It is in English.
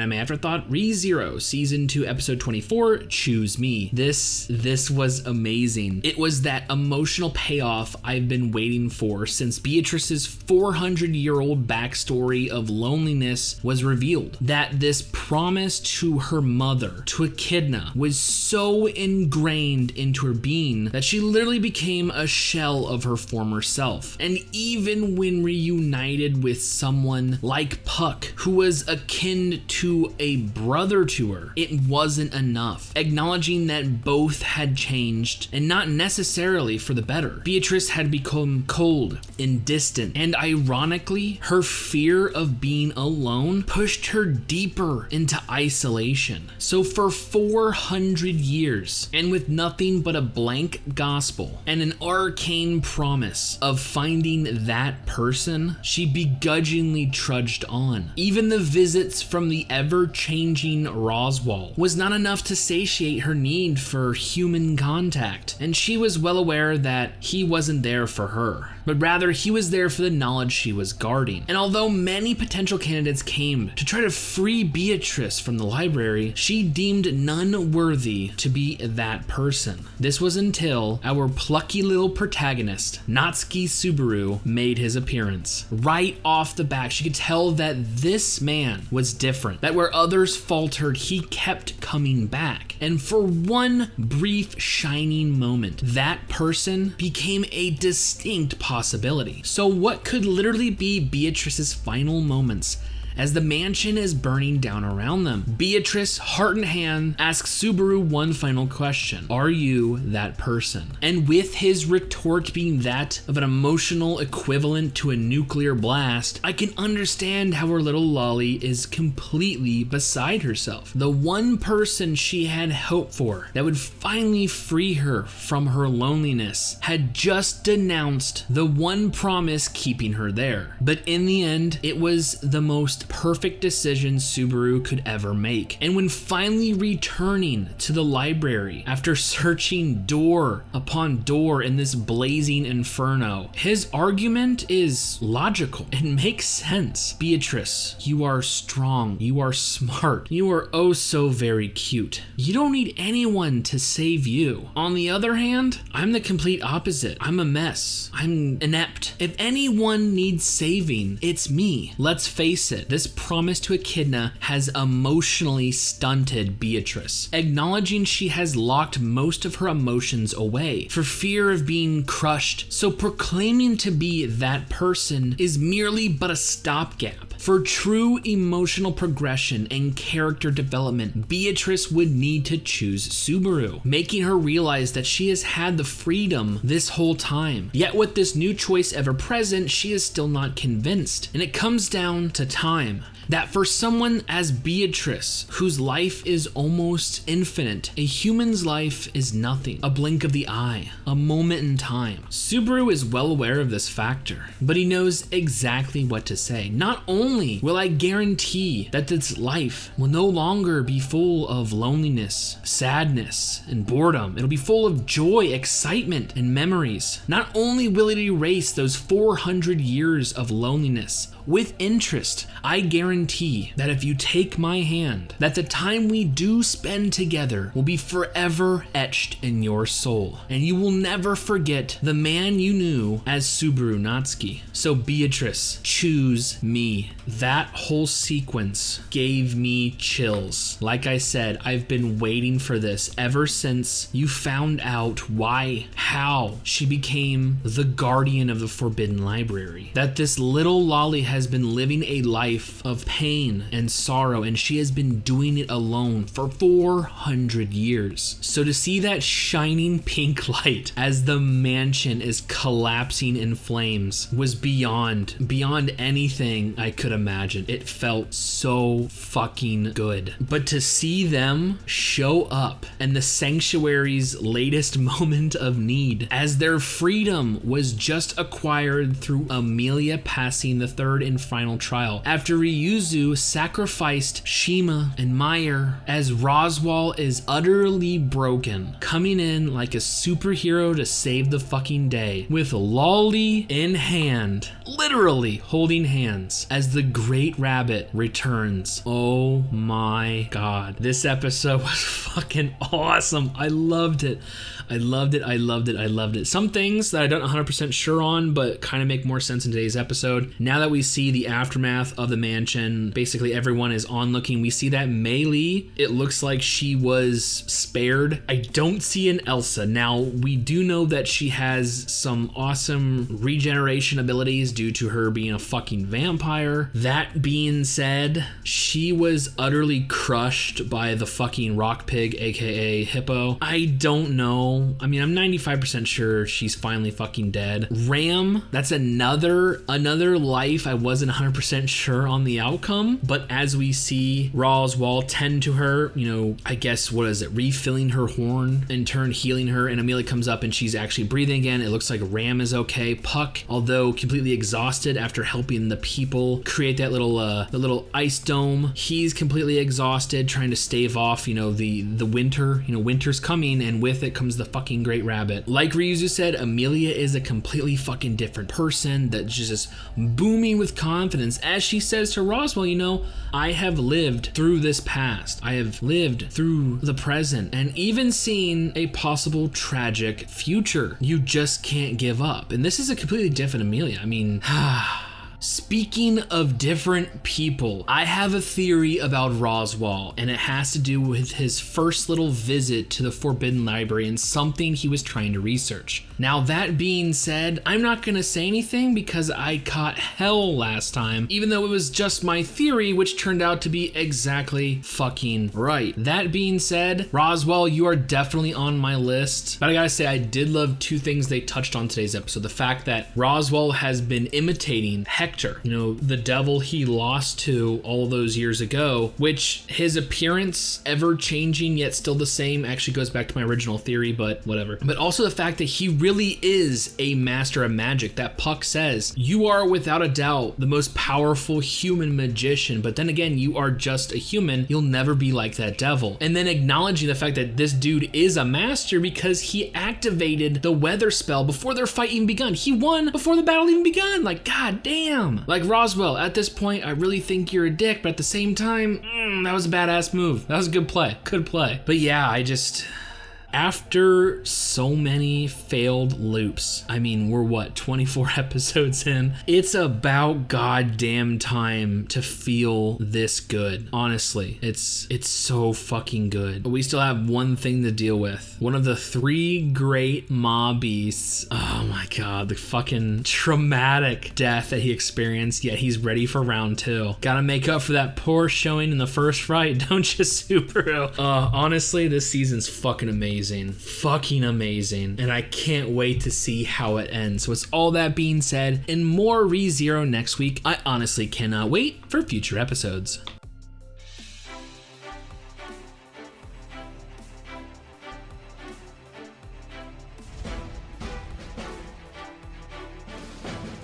Anime Afterthought, ReZero, Season 2, Episode 24, Choose Me. This was amazing. It was that emotional payoff I've been waiting for since Beatrice's 400-year-old backstory of loneliness was revealed. That this promise to her mother, to Echidna, was so ingrained into her being that she literally became a shell of her former self. And even when reunited with someone like Puck, who was akin to a brother to her, it wasn't enough. Acknowledging that both had changed, and not necessarily for the better. Beatrice had become cold and distant, and ironically, her fear of being alone pushed her deeper into isolation. So for 400 years, and with nothing but a blank gospel and an arcane promise of finding that person, she begrudgingly trudged on. Even the visits from the ever-changing Roswell was not enough to satiate her need for human contact, and she was well aware that he wasn't there for her, but rather he was there for the knowledge she was guarding. And although many potential candidates came to try to free Beatrice from the library, she deemed none worthy to be that person. This was until our plucky little protagonist, Natsuki Subaru, made his appearance. Right off the bat, she could tell that this man was different, that where others faltered, he kept coming back. And for one brief shining moment, that person became a distinct possibility. So what could literally be Beatrice's final moments as the mansion is burning down around them? Beatrice, heart in hand, asks Subaru one final question. Are you that person? And with his retort being that of an emotional equivalent to a nuclear blast, I can understand how her little lolly is completely beside herself. The one person she had hoped for that would finally free her from her loneliness had just denounced the one promise keeping her there. But in the end, it was the most perfect decision Subaru could ever make. And when finally returning to the library after searching door upon door in this blazing inferno, his argument is logical. It makes sense. Beatrice, you are strong, you are smart, you are oh so very cute. You don't need anyone to save you. On the other hand, I'm the complete opposite. I'm a mess. I'm inept. If anyone needs saving, it's me. Let's face it, this promise to Echidna has emotionally stunted Beatrice, acknowledging she has locked most of her emotions away for fear of being crushed. So proclaiming to be that person is merely but a stopgap. For true emotional progression and character development, Beatrice would need to choose Subaru, making her realize that she has had the freedom this whole time. Yet with this new choice ever present, she is still not convinced. And it comes down to time. That for someone as Beatrice, whose life is almost infinite, a human's life is nothing, a blink of the eye, a moment in time. Subaru is well aware of this factor, but he knows exactly what to say. Not only will I guarantee that this life will no longer be full of loneliness, sadness, and boredom. It'll be full of joy, excitement, and memories. Not only will it erase those 400 years of loneliness, with interest, I guarantee that if you take my hand, that the time we do spend together will be forever etched in your soul, and you will never forget the man you knew as Subaru Natsuki. So Beatrice, choose me. That whole sequence gave me chills. Like I said, I've been waiting for this ever since you found out how she became the guardian of the Forbidden Library. That this little lolly has been living a life of pain and sorrow, and she has been doing it alone for 400 years. So to see that shining pink light as the mansion is collapsing in flames was beyond anything I could imagine. It felt so fucking good. But to see them show up and the sanctuary's latest moment of need, as their freedom was just acquired through Amelia passing the third third and final trial. After Ryuzu sacrificed Shima and Meyer, as Roswaal is utterly broken, coming in like a superhero to save the fucking day, with Lolly in hand, literally holding hands, as the Great Rabbit returns. Oh my god. This episode was fucking awesome. I loved it. I loved it. I loved it. I loved it. Some things that I don't 100% sure on, but kind of make more sense in today's episode. Now that we see the aftermath of the mansion, basically everyone is onlooking. We see that Mei Li, it looks like she was spared. I don't see an Elsa. Now, we do know that she has some awesome regeneration abilities due to her being a fucking vampire. That being said, she was utterly crushed by the fucking rock pig, aka Hippo. I don't know. I mean, I'm 95% sure she's finally fucking dead. Ram, that's another life. I wasn't 100% sure on the outcome, but as we see Roswaal tend to her, you know, I guess, what is it, refilling her horn, in turn healing her, and Amelia comes up and she's actually breathing again. It looks like Ram is okay. Puck, although completely exhausted after helping the people create that the little ice dome, he's completely exhausted trying to stave off, you know, the winter. You know, winter's coming, and with it comes the fucking Great Rabbit. Like Ryuzu said, Amelia is a completely fucking different person that's just booming with confidence as she says to Roswaal, you know, I have lived through this past. I have lived through the present and even seen a possible tragic future. You just can't give up. And this is a completely different Amelia. I mean, speaking of different people, I have a theory about Roswaal, and it has to do with his first little visit to the Forbidden Library and something he was trying to research. Now, that being said, I'm not gonna say anything because I caught hell last time, even though it was just my theory, which turned out to be exactly fucking right. That being said, Roswaal, you are definitely on my list, but I gotta say, I did love two things they touched on today's episode. The fact that Roswaal has been imitating Hector, you know, the devil he lost to all those years ago, which his appearance, ever changing yet still the same, actually goes back to my original theory, but whatever. But also the fact that he really is a master of magic. That Puck says, you are without a doubt the most powerful human magician, but then again, you are just a human. You'll never be like that devil. And then acknowledging the fact that this dude is a master because he activated the weather spell before their fight even begun. He won before the battle even begun. Like, god damn. Like, Roswaal, at this point, I really think you're a dick, but at the same time, that was a badass move. That was a good play. Good play. But yeah, after so many failed loops, I mean, we're what, 24 episodes in? It's about goddamn time to feel this good. Honestly, it's so fucking good. But we still have one thing to deal with. One of the three great mob beasts. Oh my god, the fucking traumatic death that he experienced, yet he's ready for round two. Gotta make up for that poor showing in the first fight, don't you, Subaru? Honestly, this season's fucking amazing. Fucking amazing, and I can't wait to see how it ends. So with all that being said, and more ReZero next week, I honestly cannot wait for future episodes.